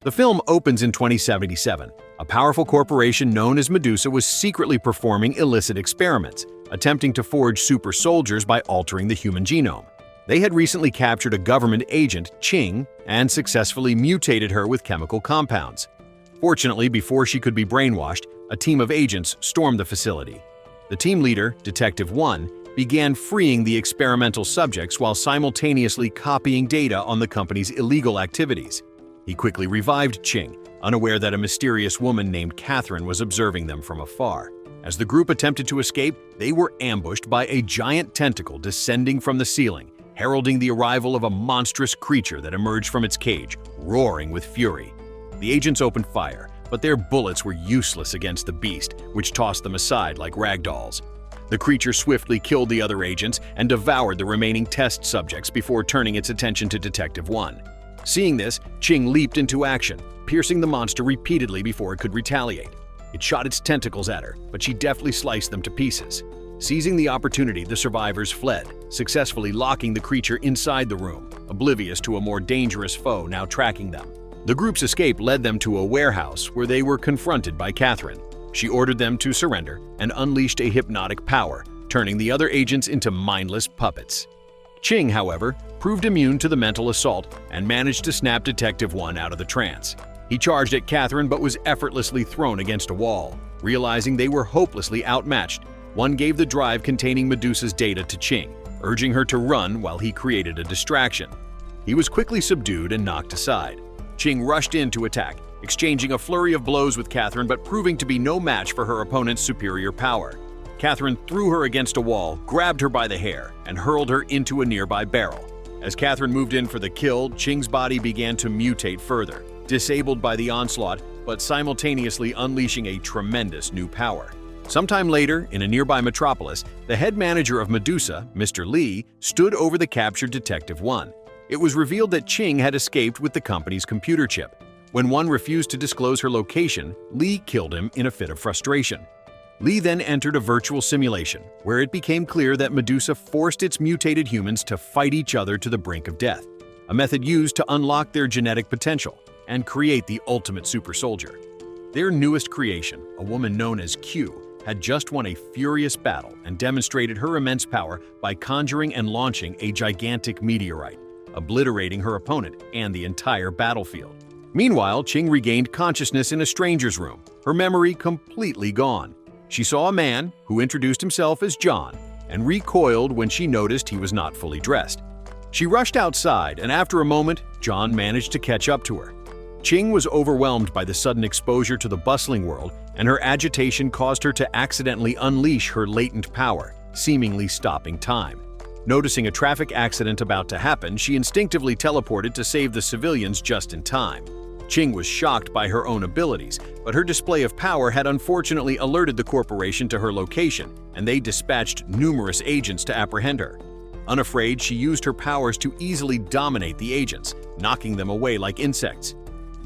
The film opens in 2077. A powerful corporation known as Medusa was secretly performing illicit experiments, attempting to forge super soldiers by altering the human genome. They had recently captured a government agent, Ching, and successfully mutated her with chemical compounds. Fortunately, before she could be brainwashed, a team of agents stormed the facility. The team leader, Detective 1, began freeing the experimental subjects while simultaneously copying data on the company's illegal activities. He quickly revived Ching, unaware that a mysterious woman named Catherine was observing them from afar. As the group attempted to escape, they were ambushed by a giant tentacle descending from the ceiling, heralding the arrival of a monstrous creature that emerged from its cage, roaring with fury. The agents opened fire, but their bullets were useless against the beast, which tossed them aside like ragdolls. The creature swiftly killed the other agents and devoured the remaining test subjects before turning its attention to Detective 1. Seeing this, Ching leaped into action, piercing the monster repeatedly before it could retaliate. It shot its tentacles at her, but she deftly sliced them to pieces. Seizing the opportunity, the survivors fled, successfully locking the creature inside the room, oblivious to a more dangerous foe now tracking them. The group's escape led them to a warehouse where they were confronted by Catherine. She ordered them to surrender and unleashed a hypnotic power, turning the other agents into mindless puppets. Ching, however, proved immune to the mental assault and managed to snap Detective 1 out of the trance. He charged at Catherine but was effortlessly thrown against a wall. Realizing they were hopelessly outmatched, one gave the drive containing Medusa's data to Ching, urging her to run while he created a distraction. He was quickly subdued and knocked aside. Ching rushed in to attack, exchanging a flurry of blows with Catherine but proving to be no match for her opponent's superior power. Catherine threw her against a wall, grabbed her by the hair, and hurled her into a nearby barrel. As Catherine moved in for the kill, Ching's body began to mutate further, disabled by the onslaught, but simultaneously unleashing a tremendous new power. Sometime later, in a nearby metropolis, the head manager of Medusa, Mr. Lee, stood over the captured Detective 1. It was revealed that Ching had escaped with the company's computer chip. When one refused to disclose her location, Lee killed him in a fit of frustration. Lee then entered a virtual simulation, where it became clear that Medusa forced its mutated humans to fight each other to the brink of death, a method used to unlock their genetic potential and create the ultimate super soldier. Their newest creation, a woman known as Q, had just won a furious battle and demonstrated her immense power by conjuring and launching a gigantic meteorite, obliterating her opponent and the entire battlefield. Meanwhile, Ching regained consciousness in a stranger's room, her memory completely gone. She saw a man, who introduced himself as John, and recoiled when she noticed he was not fully dressed. She rushed outside, and after a moment, John managed to catch up to her. Ching was overwhelmed by the sudden exposure to the bustling world, and her agitation caused her to accidentally unleash her latent power, seemingly stopping time. Noticing a traffic accident about to happen, she instinctively teleported to save the civilians just in time. Ching was shocked by her own abilities, but her display of power had unfortunately alerted the corporation to her location, and they dispatched numerous agents to apprehend her. Unafraid, she used her powers to easily dominate the agents, knocking them away like insects.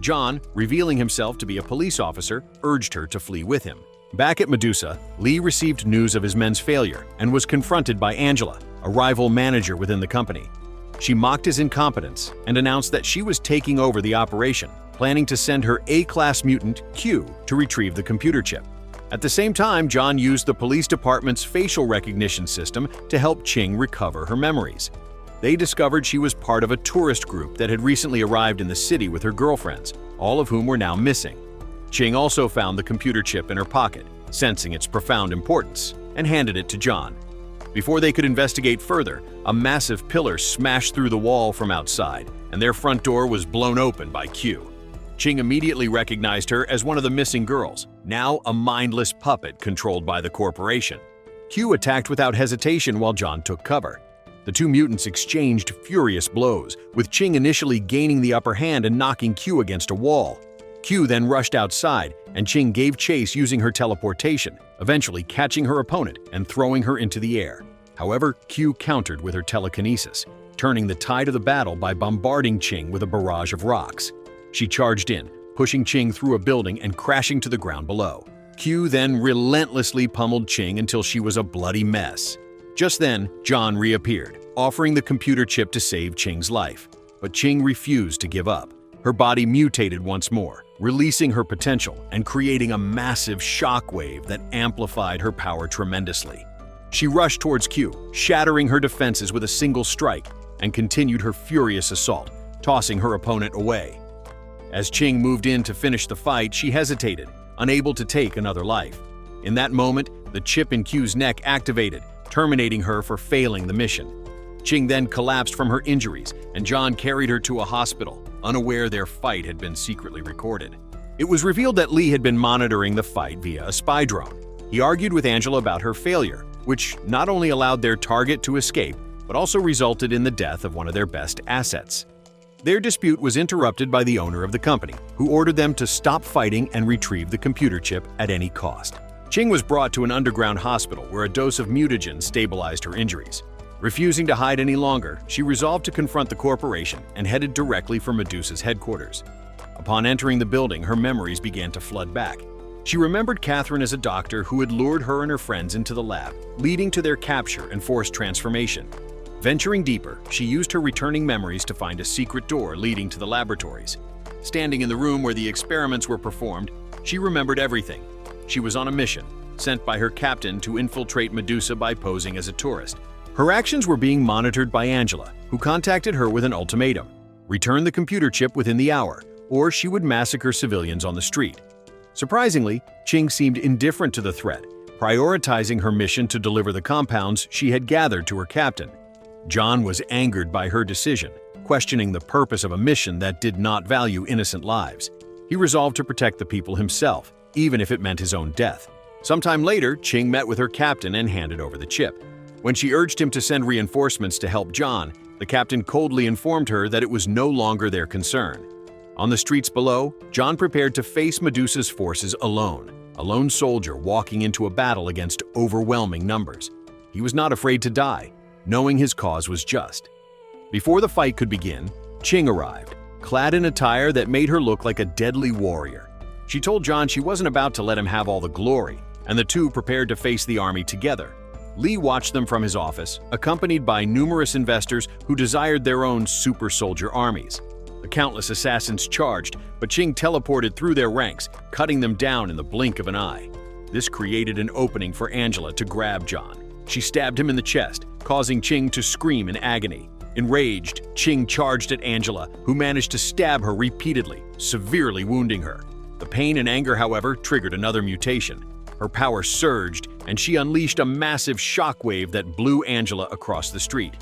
John, revealing himself to be a police officer, urged her to flee with him. Back at Medusa, Lee received news of his men's failure and was confronted by Angela, a rival manager within the company. She mocked his incompetence and announced that she was taking over the operation, planning to send her A-class mutant, Q, to retrieve the computer chip. At the same time, John used the police department's facial recognition system to help Ching recover her memories. They discovered she was part of a tourist group that had recently arrived in the city with her girlfriends, all of whom were now missing. Ching also found the computer chip in her pocket, sensing its profound importance, and handed it to John. Before they could investigate further, a massive pillar smashed through the wall from outside, and their front door was blown open by Q. Ching immediately recognized her as one of the missing girls, now a mindless puppet controlled by the corporation. Q attacked without hesitation while John took cover. The two mutants exchanged furious blows, with Ching initially gaining the upper hand and knocking Q against a wall. Q then rushed outside, and Ching gave chase using her teleportation, eventually catching her opponent and throwing her into the air. However, Q countered with her telekinesis, turning the tide of the battle by bombarding Ching with a barrage of rocks. She charged in, pushing Ching through a building and crashing to the ground below. Q then relentlessly pummeled Ching until she was a bloody mess. Just then, John reappeared, offering the computer chip to save Ching's life. But Ching refused to give up. Her body mutated once more, releasing her potential and creating a massive shockwave that amplified her power tremendously. She rushed towards Q, shattering her defenses with a single strike, and continued her furious assault, tossing her opponent away. As Ching moved in to finish the fight, she hesitated, unable to take another life. In that moment, the chip in Q's neck activated, terminating her for failing the mission. Ching then collapsed from her injuries, and John carried her to a hospital, unaware their fight had been secretly recorded. It was revealed that Lee had been monitoring the fight via a spy drone. He argued with Angela about her failure, which not only allowed their target to escape, but also resulted in the death of one of their best assets. Their dispute was interrupted by the owner of the company, who ordered them to stop fighting and retrieve the computer chip at any cost. Ching was brought to an underground hospital where a dose of mutagen stabilized her injuries. Refusing to hide any longer, she resolved to confront the corporation and headed directly for Medusa's headquarters. Upon entering the building, her memories began to flood back. She remembered Catherine as a doctor who had lured her and her friends into the lab, leading to their capture and forced transformation. Venturing deeper, she used her returning memories to find a secret door leading to the laboratories. Standing in the room where the experiments were performed, she remembered everything. She was on a mission, sent by her captain to infiltrate Medusa by posing as a tourist. Her actions were being monitored by Angela, who contacted her with an ultimatum: return the computer chip within the hour, or she would massacre civilians on the street. Surprisingly, Ching seemed indifferent to the threat, prioritizing her mission to deliver the compounds she had gathered to her captain. John was angered by her decision, questioning the purpose of a mission that did not value innocent lives. He resolved to protect the people himself, even if it meant his own death. Sometime later, Ching met with her captain and handed over the chip. When she urged him to send reinforcements to help John, the captain coldly informed her that it was no longer their concern. On the streets below, John prepared to face Medusa's forces alone, a lone soldier walking into a battle against overwhelming numbers. He was not afraid to die, knowing his cause was just. Before the fight could begin, Ching arrived, clad in attire that made her look like a deadly warrior. She told John she wasn't about to let him have all the glory, and the two prepared to face the army together. Lee watched them from his office, accompanied by numerous investors who desired their own super soldier armies. The countless assassins charged, but Ching teleported through their ranks, cutting them down in the blink of an eye. This created an opening for Angela to grab John. She stabbed him in the chest, causing Ching to scream in agony. Enraged, Ching charged at Angela, who managed to stab her repeatedly, severely wounding her. The pain and anger, however, triggered another mutation. Her power surged, and she unleashed a massive shockwave that blew Angela across the street.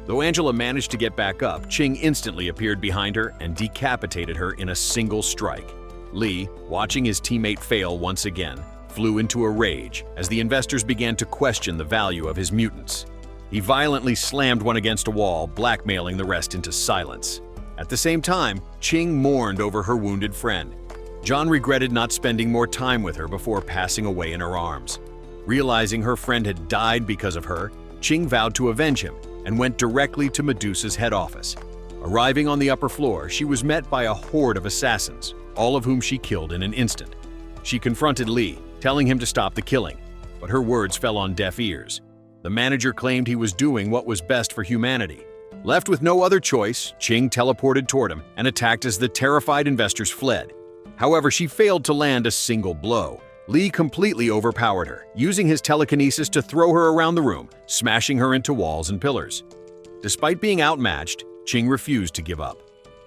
Though Angela managed to get back up, Ching instantly appeared behind her and decapitated her in a single strike. Lee, watching his teammate fail once again, flew into a rage as the investors began to question the value of his mutants. He violently slammed one against a wall, blackmailing the rest into silence. At the same time, Ching mourned over her wounded friend. John regretted not spending more time with her before passing away in her arms. Realizing her friend had died because of her, Ching vowed to avenge him and went directly to Medusa's head office. Arriving on the upper floor, she was met by a horde of assassins, all of whom she killed in an instant. She confronted Lee, telling him to stop the killing, but her words fell on deaf ears. The manager claimed he was doing what was best for humanity. Left with no other choice, Ching teleported toward him and attacked as the terrified investors fled. However, she failed to land a single blow. Lee completely overpowered her, using his telekinesis to throw her around the room, smashing her into walls and pillars. Despite being outmatched, Ching refused to give up.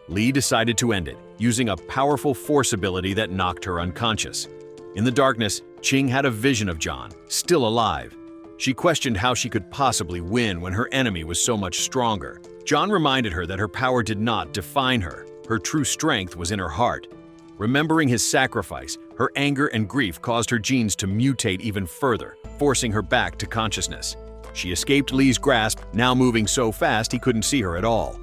Lee decided to end it, using a powerful force ability that knocked her unconscious. In the darkness, Ching had a vision of John, still alive. She questioned how she could possibly win when her enemy was so much stronger. John reminded her that her power did not define her. Her true strength was in her heart. Remembering his sacrifice, her anger and grief caused her genes to mutate even further, forcing her back to consciousness. She escaped Lee's grasp, now moving so fast he couldn't see her at all.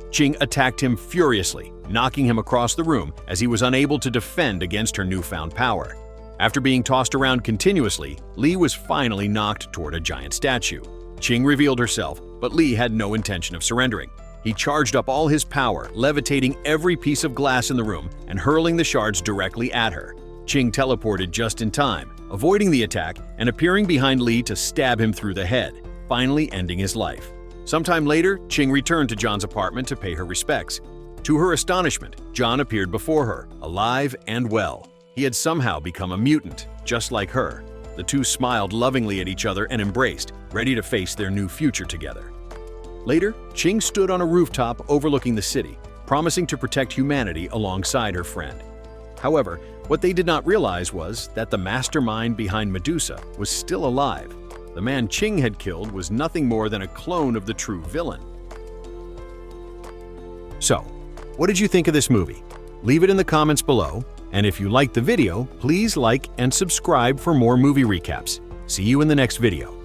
Ching attacked him furiously, knocking him across the room as he was unable to defend against her newfound power. After being tossed around continuously, Lee was finally knocked toward a giant statue. Ching revealed herself, but Lee had no intention of surrendering. He charged up all his power, levitating every piece of glass in the room and hurling the shards directly at her. Ching teleported just in time, avoiding the attack and appearing behind Lee to stab him through the head, finally ending his life. Sometime later, Ching returned to John's apartment to pay her respects. To her astonishment, John appeared before her, alive and well. He had somehow become a mutant, just like her. The two smiled lovingly at each other and embraced, ready to face their new future together. Later, Ching stood on a rooftop overlooking the city, promising to protect humanity alongside her friend. However, what they did not realize was that the mastermind behind Medusa was still alive. The man Ching had killed was nothing more than a clone of the true villain. So, what did you think of this movie? Leave it in the comments below, and if you liked the video, please like and subscribe for more movie recaps. See you in the next video.